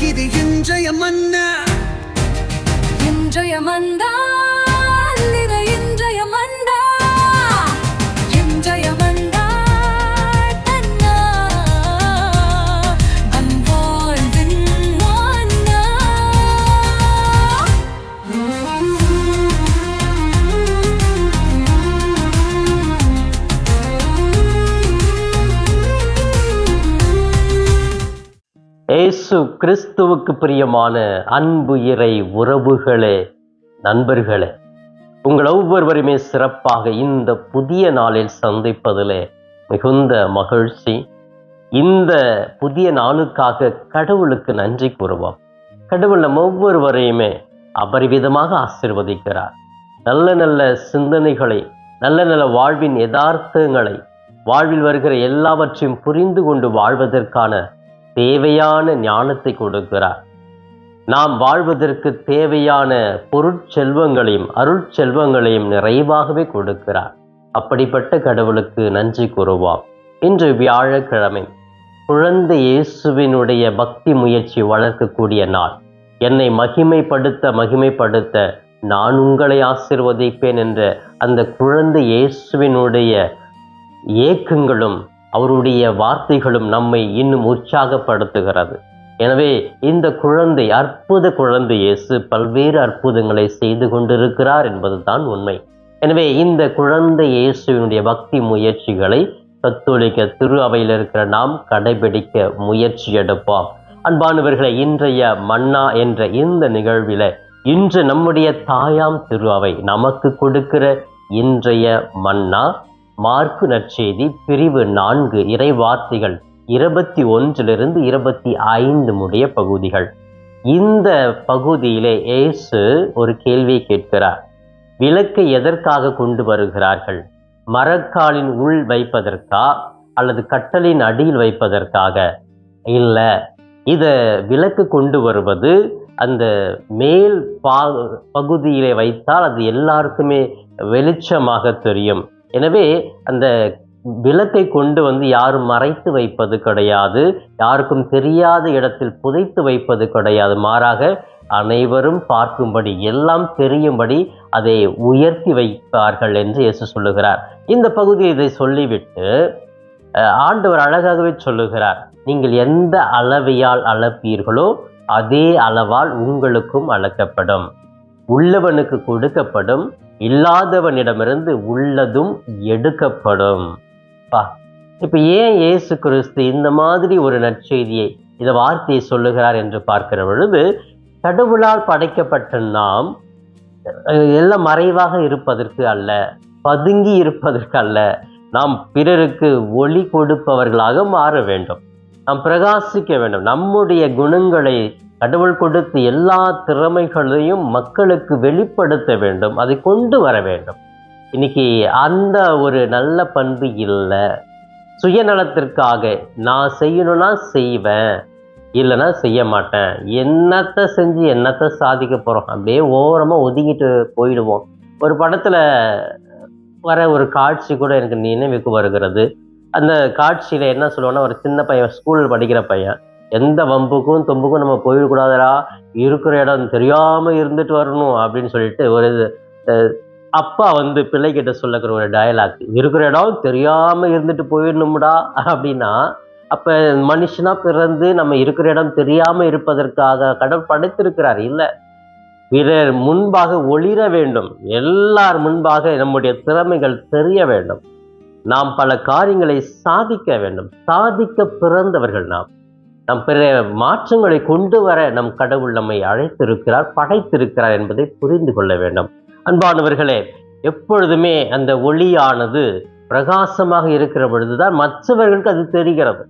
இது இன்றைய மன்னா, இன்றைய மன்னா, இது இன்றைய மன்னா, இன்றைய மன்னா தன்னா அன்பாழ்வின் மன்னா. இயேசு கிறிஸ்துவுக்கு பிரியமான அன்பு இறை உறவுகளே, நண்பர்களே, உங்கள் ஒவ்வொருவருமே சிறப்பாக இந்த புதிய நாளில் சந்திப்பதிலே மிகுந்த மகிழ்ச்சி. இந்த புதிய நாளுக்காக கடவுளுக்கு நன்றி கூறுவோம். கடவுள் நம் ஒவ்வொருவரையுமே அபரிவிதமாக ஆசீர்வதிக்கிறார். நல்ல நல்ல சிந்தனைகளை, நல்ல நல்ல வாழ்வின் யதார்த்தங்களை, வாழ்வில் வருகிற எல்லாவற்றையும் புரிந்து கொண்டு வாழ்வதற்கான தேவையான ஞானத்தை கொடுக்கிறார். நாம் வாழ்வதற்கு தேவையான பொருட்செல்வங்களையும் அருட்செல்வங்களையும் நிறைவாகவே கொடுக்கிறார். அப்படிப்பட்ட கடவுளுக்கு நன்றி கூறுவோம். இன்று வியாழக்கிழமை, குழந்தை இயேசுவினுடைய பக்தி முயற்சி வளர்க்கக்கூடிய நாள். என்னை மகிமைப்படுத்த நான் உங்களை ஆசீர்வதிப்பேன் என்ற அந்த குழந்தை இயேசுவினுடைய ஏக்கங்களும் அவருடைய வார்த்தைகளும் நம்மை இன்னும் உற்சாகப்படுத்துகிறது. எனவே இந்த குழந்தை, அற்புத குழந்தை இயேசு பல்வேறு அற்புதங்களை செய்து கொண்டிருக்கிறார் என்பதுதான் உண்மை. எனவே இந்த குழந்தை இயேசுவினுடைய பக்தி முயற்சிகளை கத்தோலிக்க திரு அவையில் இருக்கிற நாம் கடைபிடிக்க முயற்சி எடுப்போம். அன்பானவர்களை, இன்றைய மன்னா என்ற இந்த நிகழ்வில இன்று நம்முடைய தாயாம் திரு அவை நமக்கு கொடுக்கிற இன்றைய மன்னா மார்க்கு நற்செய்தி பிரிவு 4 இறை வார்த்தைகள் 21 25 முடிய பகுதிகள். இந்த பகுதியிலே இயேசு ஒரு கேள்வியை கேட்கிறார். விளக்கை எதற்காக கொண்டு வருகிறார்கள்? மரக்காலின் உள் வைப்பதற்கா அல்லது கட்டளின் அடியில் வைப்பதற்காக? இல்லை, இதை விளக்கு கொண்டு வருவது அந்த மேல் பகுதியிலே வைத்தால் அது எல்லாருக்குமே வெளிச்சமாக தெரியும். எனவே அந்த விளக்கை கொண்டு யாரும் மறைத்து வைப்பது கிடையாது, யாருக்கும் தெரியாத இடத்தில் புதைத்து வைப்பது கிடையாது. மாறாக அனைவரும் பார்க்கும்படி, எல்லாம் தெரியும்படி அதை உயர்த்தி வைப்பார்கள் என்று இயேசு சொல்லுகிறார். இந்த பகுதியை இதை சொல்லிவிட்டு ஆண்டவர் அழகாகவே சொல்லுகிறார், நீங்கள் எந்த அளவையால் அளப்பீர்களோ அதே அளவால் உங்களுக்கும் அளக்கப்படும். உள்ளவனுக்கு கொடுக்கப்படும், இல்லாதவனிடமிருந்து உள்ளதும் எடுக்கப்படும். இப்ப ஏன் இயேசு கிறிஸ்து இந்த மாதிரி ஒரு நற்செய்தியை, இந்த வார்த்தையை சொல்லுகிறார் என்று பார்க்கிற பொழுது, கடவுளால் படைக்கப்பட்ட நாம் எல்லாம் மறைவாக இருப்பதற்கு அல்ல, பதுங்கி இருப்பதற்கு அல்ல, நாம் பிறருக்கு ஒளி கொடுப்பவர்களாக மாற வேண்டும். நாம் பிரகாசிக்க வேண்டும். நம்முடைய குணங்களை, கடவுள் கொடுத்த எல்லா திறமைகளையும் மக்களுக்கு வெளிப்படுத்த வேண்டும், அதை கொண்டு வர வேண்டும். இன்னைக்கு அந்த ஒரு நல்ல பண்பு இல்லை. சுயநலத்திற்காக நான் செய்யணும்னா செய்வேன், இல்லைன்னா செய்ய மாட்டேன், என்னத்தை செஞ்சு என்னத்தை சாதிக்க போகிறோம், அப்படியே ஓரமாக ஒதுங்கிட்டு போயிடுவோம். ஒரு படத்தில் வர ஒரு காட்சி கூட எனக்கு நினைவுக்கு வருகிறது. அந்த காட்சியில் என்ன சொல்லுவோன்னா, ஒரு சின்ன பையன், ஸ்கூல் படிக்கிற பையன், எந்த வம்புக்கும் தொம்புக்கும் நம்ம போயிடக்கூடாதரா, இருக்கிற இடம் தெரியாமல் இருந்துட்டு வரணும் அப்படின்னு சொல்லிட்டு ஒரு அப்பா பிள்ளைகிட்ட சொல்லக்கிற ஒரு டயலாக், இருக்கிற இடம் தெரியாமல் இருந்துட்டு போயிடணும்டா அப்படின்னா, அப்போ மனுஷனா பிறந்து நம்ம இருக்கிற இடம் தெரியாமல் இருப்பதற்காக கடவுள் படைத்திருக்கிறார்? இல்லை, பிறர் முன்பாக ஒளிர வேண்டும், எல்லார் முன்பாக நம்முடைய திறமைகள் தெரிய வேண்டும், நாம் பல காரியங்களை சாதிக்க வேண்டும். சாதிக்க பிறந்தவர்கள் நாம் பிற மாற்றங்களை கொண்டு வர நம் கடவுள் நம்மை அழைத்திருக்கிறார், படைத்திருக்கிறார் என்பதை புரிந்து கொள்ள வேண்டும். அன்பானவர்களே, எப்பொழுதுமே அந்த ஒளியானது பிரகாசமாக இருக்கிற பொழுதுதான் மற்றவர்களுக்கு அது தெரிகிறது.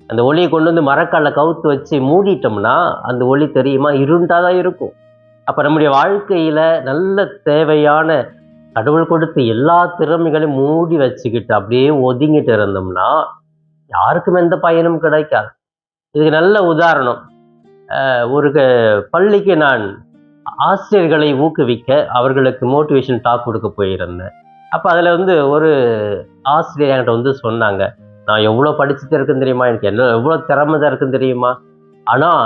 அந்த ஒளியை கொண்டு மரக்கால கவுத்து வச்சு மூடிட்டோம்னா அந்த ஒளி தெரியுமா? இருண்டாதான் இருக்கும். அப்போ நம்முடைய வாழ்க்கையில நல்ல தேவையான கடவுள் கொடுத்த எல்லா திறமைகளையும் மூடி வச்சுக்கிட்டு அப்படியே ஒதுங்கிட்டு இருந்தோம்னா யாருக்கும் எந்த பயனும் கிடைக்காது. இதுக்கு நல்ல உதாரணம், ஒரு பள்ளிக்கு நான் ஆசிரியர்களை ஊக்குவிக்க அவர்களுக்கு மோட்டிவேஷன் டாக் கொடுக்க போயிருந்தேன். அப்போ அதில் ஒரு ஆசிரியர் என்கிட்ட சொன்னாங்க, நான் எவ்வளோ படிச்சுட்டு இருக்குன்னு தெரியுமா, எனக்கு என்ன எவ்வளோ திறமை தான் இருக்குன்னு தெரியுமா, ஆனால்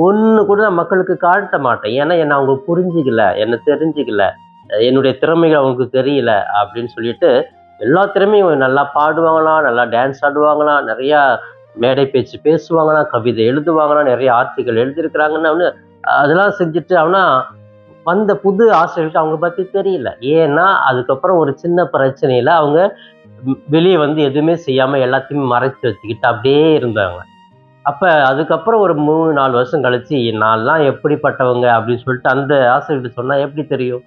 ஒன்று கூட நான் மக்களுக்கு காட்ட மாட்டேன். ஏன்னா என்னை அவங்க புரிஞ்சிக்கல, என்னை தெரிஞ்சிக்கல, என்னுடைய திறமைகள் அவங்களுக்கு தெரியல அப்படின்னு சொல்லிட்டு எல்லா திறமையும் நல்லா பாடுவாங்களாம், நல்லா டான்ஸ் ஆடுவாங்களாம், நிறையா மேடை பேச்சு பேசுவாங்களாம், கவிதை எழுதுவாங்களாம், நிறைய ஆர்டிக்கல் எழுதியிருக்கிறாங்கன்னு அவனு அதெல்லாம் செஞ்சுட்டு அவனா வந்த புது ஆசிரியர்களுக்கு அவங்க பற்றி தெரியல. ஏன்னா அதுக்கப்புறம் ஒரு சின்ன பிரச்சனையில் அவங்க வெளியே வந்து எதுவுமே செய்யாமல் எல்லாத்தையும் மறைச்சி வச்சுக்கிட்டு அப்படியே இருந்தாங்க. அப்போ அதுக்கப்புறம் ஒரு 3-4 வருஷம் கழிச்சு நான்லாம் எப்படிப்பட்டவங்க அப்படின்னு சொல்லிட்டு அந்த ஆசிரியர்கிட்ட சொன்னால் எப்படி தெரியும்?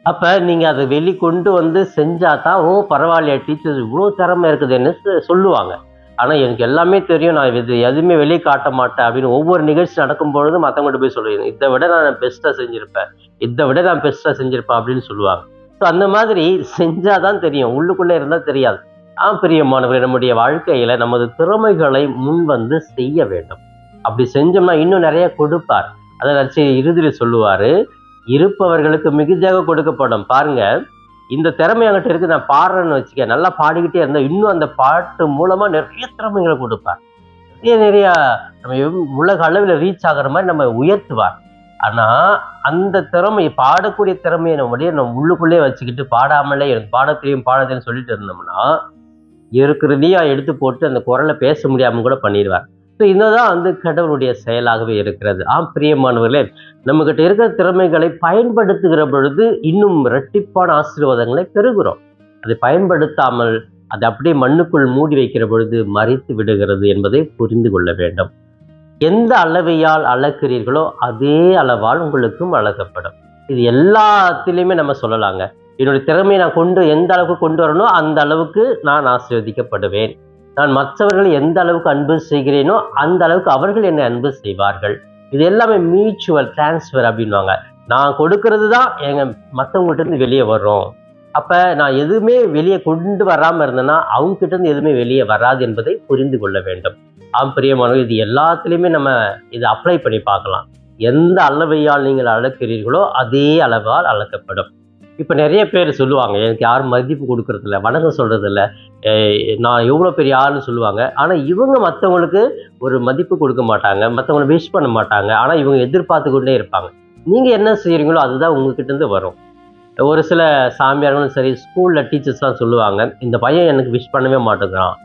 அப்போ நீங்கள் அதை வெளிக்கொண்டு வந்து செஞ்சால் தான், ஓ பரவாயில்லையா டீச்சர்ஸ் இவ்வளோ திறமை இருக்குதுன்னு சொல்லுவாங்க. ஆனால் எனக்கு எல்லாமே தெரியும், நான் இது எதுவுமே வெளியே காட்ட மாட்டேன் அப்படின்னு ஒவ்வொரு நிகழ்ச்சி நடக்கும் பொழுது மற்றவங்கள்ட்ட போய் சொல்லுவேன், இதை விட நான் பெஸ்ட்டாக செஞ்சுருப்பேன், இதை விட நான் பெஸ்ட்டாக செஞ்சுருப்பேன் அப்படின்னு சொல்லுவாங்க. ஸோ அந்த மாதிரி செஞ்சால் தான் தெரியும், உள்ளுக்குள்ளே இருந்தால் தெரியாது. பிரியமானவர்களே, நம்முடைய வாழ்க்கையில் நமது திறமைகளை முன் வந்து செய்ய வேண்டும். அப்படி செஞ்சோம்னா இன்னும் நிறைய கொடுப்பார். அதை இறுதியில் சொல்லுவார், இருப்பவர்களுக்கு மிகுதியாக கொடுக்கப்படும். பாருங்க, இந்த திறமை என்கிட்ட இருக்கு, நான் பாடுறேன்னு வச்சுக்க, நல்லா பாடிக்கிட்டே இருந்தால் இன்னும் அந்த பாட்டு மூலமா நிறைய திறமைகளை கொடுப்பார். நிறைய நம்ம உலக அளவில் ரீச் ஆகிற மாதிரி நம்ம உயர்த்துவார். ஆனா அந்த திறமை, பாடக்கூடிய திறமையை நம்ம உள்ளுக்குள்ளே வச்சுக்கிட்டு பாடாமலே பாட தெரியும் சொல்லிட்டு இருந்தோம்னா இருக்கிறதையா எடுத்து போட்டு அந்த குரலை பேச முடியாம கூட பண்ணிடுவார். ஸோ இதுதான் வந்து கடவுளுடைய செயலாகவே இருக்கிறது. பிரியமானவர்களே, நம்ம கிட்ட இருக்கிற திறமைகளை பயன்படுத்துகிற பொழுது இன்னும் இரட்டிப்பான ஆசீர்வாதங்களை பெறுகிறோம். அதை பயன்படுத்தாமல் அதை அப்படியே மண்ணுக்குள் மூடி வைக்கிற பொழுது மறைத்து விடுகிறது என்பதை புரிந்து கொள்ள வேண்டும். எந்த அளவையால் அளக்கிறீர்களோ அதே அளவால் உங்களுக்கும் அளக்கப்படும். இது எல்லாத்திலையுமே நம்ம சொல்லலாங்க. என்னுடைய திறமையை நான் எந்த அளவுக்கு கொண்டு வரணும் அந்த அளவுக்கு நான் ஆசீர்வதிக்கப்படுவேன். நான் மற்றவர்களை எந்த அளவுக்கு அன்பு செய்கிறேனோ அந்த அளவுக்கு அவர்கள் என்னை அன்பு செய்வார்கள். இது எல்லாமே மியூச்சுவல் டிரான்ஸ்ஃபர் அப்படின்வாங்க. நான் கொடுக்கறது தான் மற்றவங்ககிட்ட இருந்து வெளியே வரும். அப்போ நான் எதுவுமே வெளியே கொண்டு வராமல் இருந்தேன்னா அவங்க கிட்ட இருந்து எதுவுமே வெளியே வராது என்பதை புரிந்து கொள்ள வேண்டும். பிரியமானவர்கள், இது எல்லாத்துலேயுமே நம்ம இதை அப்ளை பண்ணி பார்க்கலாம். எந்த அளவையால் நீங்கள் அளக்கிறீர்களோ அதே அளவால் அளக்கப்படும். இப்போ நிறைய பேர் சொல்லுவாங்க, எனக்கு யாரும் மதிப்பு கொடுக்கறதில்ல, வணக்கம் சொல்கிறதில்ல, நான் எவ்வளோ பெரிய ஆள்னு சொல்லுவாங்க. ஆனால் இவங்க மற்றவங்களுக்கு ஒரு மதிப்பு கொடுக்க மாட்டாங்க, மற்றவங்களை விஷ் பண்ண மாட்டாங்க. ஆனால் இவங்க எதிர்பார்த்து கொண்டே இருப்பாங்க. நீங்கள் என்ன செய்கிறீங்களோ அதுதான் உங்ககிட்டேருந்து வரும். ஒரு சில சாமியார்களும் சரி, ஸ்கூலில் டீச்சர்ஸ்லாம் சொல்லுவாங்க, இந்த பையன் எனக்கு விஷ் பண்ணவே மாட்டேங்கிறான்,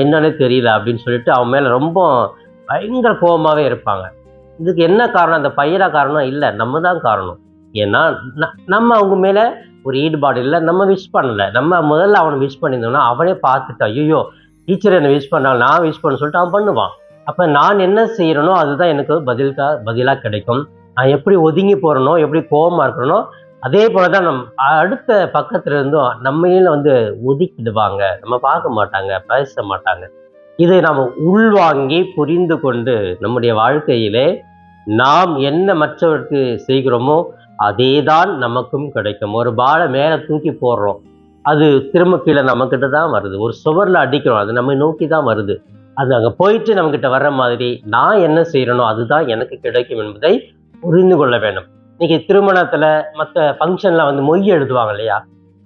என்னன்னே தெரியல அப்படின்னு சொல்லிட்டு அவன் மேலே ரொம்ப பயங்கர கோபமாகவே இருப்பாங்க. இதுக்கு என்ன காரணம்? அந்த பையனா காரணம் இல்லை, நம்ம தான் காரணம். ஏன்னா நம்ம அவங்க மேலே ஒரு ஈடுபாடு இல்லை, நம்ம விஷ் பண்ணலை. நம்ம முதல்ல அவனை விஷ் பண்ணியிருந்தோம்னா அவனே பார்த்துட்டு, ஐயோ டீச்சர் என்னை விஷ் பண்ணாங்க, நான் விஷ் பண்ண சொல்லிட்டு அவன் பண்ணுவான். அப்போ நான் என்ன செய்கிறனோ அதுதான் எனக்கு பதிலாக கிடைக்கும். நான் எப்படி ஒதுங்கி போகிறனோ, எப்படி கோபமாக இருக்கிறனோ, அதே போல தான் அடுத்த பக்கத்துல இருந்தும் நம்மையில வந்து ஒதுக்கிடுவாங்க, நம்ம பார்க்க மாட்டாங்க, பேச மாட்டாங்க. இதை நாம் உள்வாங்கி புரிந்து கொண்டு நம்முடைய வாழ்க்கையிலே நாம் என்ன மற்றவருக்கு செய்கிறோமோ அதே தான் நமக்கும் கிடைக்கும். ஒரு பாலை மேலே தூக்கி போடுறோம், அது திரும்ப கீழே நம்மக்கிட்ட தான் வருது. ஒரு சுவரில் அடிக்கிறோம், அது நம்ம நோக்கி தான் வருது. அது அங்கே போயிட்டு நம்மக்கிட்ட வர்ற மாதிரி நான் என்ன செய்கிறனோ அதுதான் எனக்கு கிடைக்கும் என்பதை புரிந்து கொள்ள வேண்டும். இன்னைக்கு திருமணத்தில் மற்ற ஃபங்க்ஷனில் வந்து மொய் எழுதுவாங்க இல்லையா?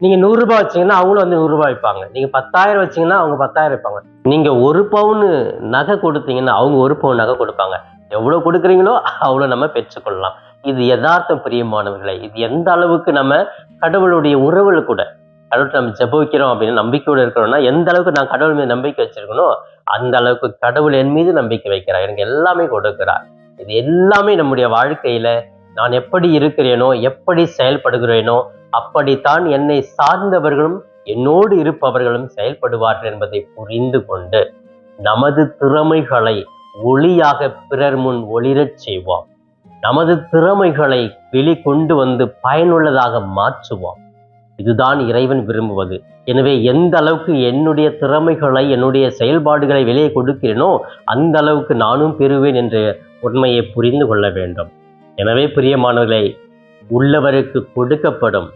நீங்கள் 100 ரூபாய் வச்சிங்கன்னா அவங்களும் வந்து 100 ரூபாய் வைப்பாங்க. நீங்கள் 10,000 வச்சிங்கன்னா அவங்க 10,000 வைப்பாங்க. நீங்கள் 1 பவுன் நகை கொடுத்தீங்கன்னா அவங்க 1 பவுன் நகை கொடுப்பாங்க. எவ்வளோ கொடுக்குறீங்களோ அவ்வளோ நம்ம பெற்றுக்கொள்ளலாம். இது யதார்த்தம் பிரியமானவர்களை. இது எந்த அளவுக்கு நம்ம கடவுளுடைய உறவுகள் கூட, கடவுள் நம்ம ஜெபிக்கிறோம் அப்படின்னு நம்பிக்கையோடு இருக்கிறோம்னா, எந்த அளவுக்கு நான் கடவுள் மீது நம்பிக்கை வச்சிருக்கணும் அந்த அளவுக்கு கடவுள் என் மீது நம்பிக்கை வைக்கிறார், எனக்கு எல்லாமே கொடுக்கிறார். இது எல்லாமே நம்முடைய வாழ்க்கையில் நான் எப்படி இருக்கிறேனோ, எப்படி செயல்படுகிறேனோ அப்படித்தான் என்னை சார்ந்தவர்களும் என்னோடு இருப்பவர்களும் செயல்படுவார்கள் என்பதை புரிந்து கொண்டு நமது திறமைகளை ஒளியாக பிறர் முன் ஒளிரச் செய்வோம். நமது திறமைகளை வெளிக்கொண்டு வந்து பயனுள்ளதாக மாற்றுவோம். இதுதான் இறைவன் விரும்புவது. எனவே எந்த அளவுக்கு என்னுடைய திறமைகளை, என்னுடைய செயல்பாடுகளை வெளியே கொடுக்கிறேனோ அந்த அளவுக்கு நானும் பெறுவேன் என்ற உண்மையை புரிந்து கொள்ள வேண்டும். எனவே பிரியமானவர்களை, உள்ளவருக்கு கொடுக்கப்படும்,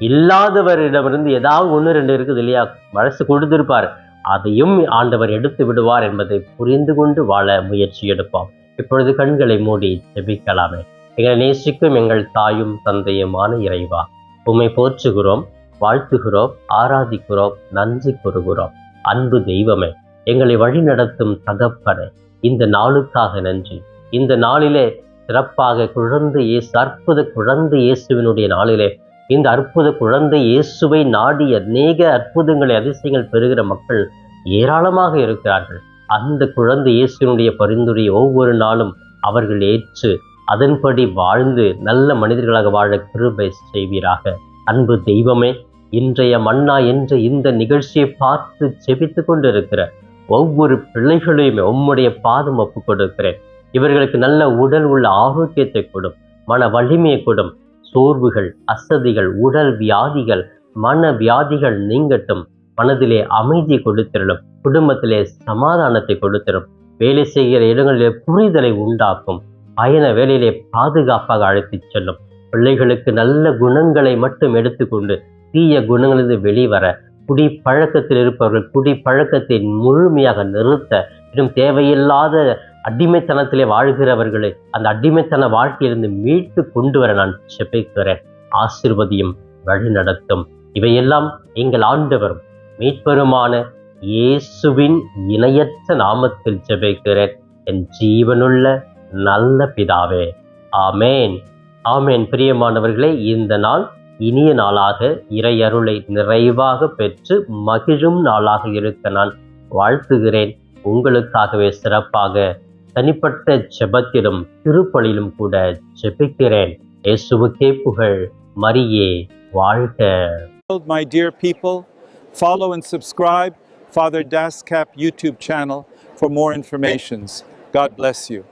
இல்லாதவரிடமிருந்து ஏதாவது 1-2 இருக்குது இல்லையா, மனசு கொடுத்திருப்பார், அதையும் ஆண்டவர் எடுத்து விடுவார் என்பதை புரிந்து கொண்டு வாழ முயற்சி எடுப்போம். இப்பொழுது கண்களை மூடி ஜெபிக்கலாமே. எங்களை நேசிக்கும் எங்கள் தாயும் தந்தையுமான இறைவா, உம்மை போற்றுகிறோம், வாழ்த்துகிறோம், ஆராதிக்கிறோம், நன்றி கூறுகிறோம். அன்பு தெய்வமே, எங்களை வழி நடத்தும் தகப்பனே, இந்த நாளுக்காக நன்றி. இந்த நாளிலே சிறப்பாக குழந்தை இயேசு, அற்புத குழந்தை இயேசுவினுடைய நாளிலே இந்த அற்புத குழந்தை இயேசுவை நாடி அநேக அற்புதங்களை, அதிசயங்கள் பெறுகிற மக்கள் ஏராளமாக இருக்கிறார்கள். அந்த குழந்தை இயேசுவினுடைய பரிந்துரையை ஒவ்வொரு நாளும் அவர்கள் ஏற்று அதன்படி வாழ்ந்து நல்ல மனிதர்களாக வாழ கிருபை செய்வீராக. அன்பு தெய்வமே, இன்றைய மன்னா என்ற இந்த நிகழ்ச்சியை பார்த்து செபித்து கொண்டிருக்கிற ஒவ்வொரு பிள்ளைகளையுமே உம்முடைய பாதம் ஒப்புக் கொடுக்கிறேன். இவர்களுக்கு நல்ல உடல் உள்ள ஆரோக்கியத்தை கொடும், மன வலிமையை கொடும். சோர்வுகள், அசதிகள், உடல் வியாதிகள், மன வியாதிகள் நீங்கட்டும். மனதிலே அமைதியை கொடுத்திரலும், குடும்பத்திலே சமாதானத்தை கொடுத்திரும். வேலை செய்கிற இடங்களிலே புரிதலை உண்டாக்கும். பயண வேலையிலே பாதுகாப்பாக அழைத்துச் செல்லும். பிள்ளைகளுக்கு நல்ல குணங்களை மட்டும் எடுத்துக்கொண்டு தீய குணங்களிலிருந்து வெளிவர, குடி பழக்கத்தில் இருப்பவர்கள் குடி பழக்கத்தை முழுமையாக நிறுத்த, இன்னும் தேவையில்லாத அடிமைத்தனத்திலே வாழ்கிறவர்களை அந்த அடிமைத்தன வாழ்க்கையிலிருந்து மீட்டு கொண்டு வர நான் செபிக்கிறேன். ஆசீர்வதியும், வழி நடத்தும். இவையெல்லாம் எங்கள் ஆண்டவரும் மீட்பெருமான இயேசுவின் இணையற்ற நாமத்தில் ஜெபிக்கிறேன் என் ஜீவனுள்ள நல்ல பிதாவே. ஆமேன், ஆமேன். பிரியமானவர்களே, இந்த நாள் இனிய நாளாக, இறை அருளை நிறைவாக பெற்று மகிழும் நாளாக இருக்க நான் வாழ்த்துகிறேன். உங்களுக்காகவே சிறப்பாக தனிப்பட்ட ஜெபத்திலும் திருப்பலிலும் கூட ஜெபிக்கிறேன். இயேசுவுக்கே புகழ், மரியே வாழ்க. My dear people, follow and subscribe Father Das Cap YouTube channel for more informations. God bless you.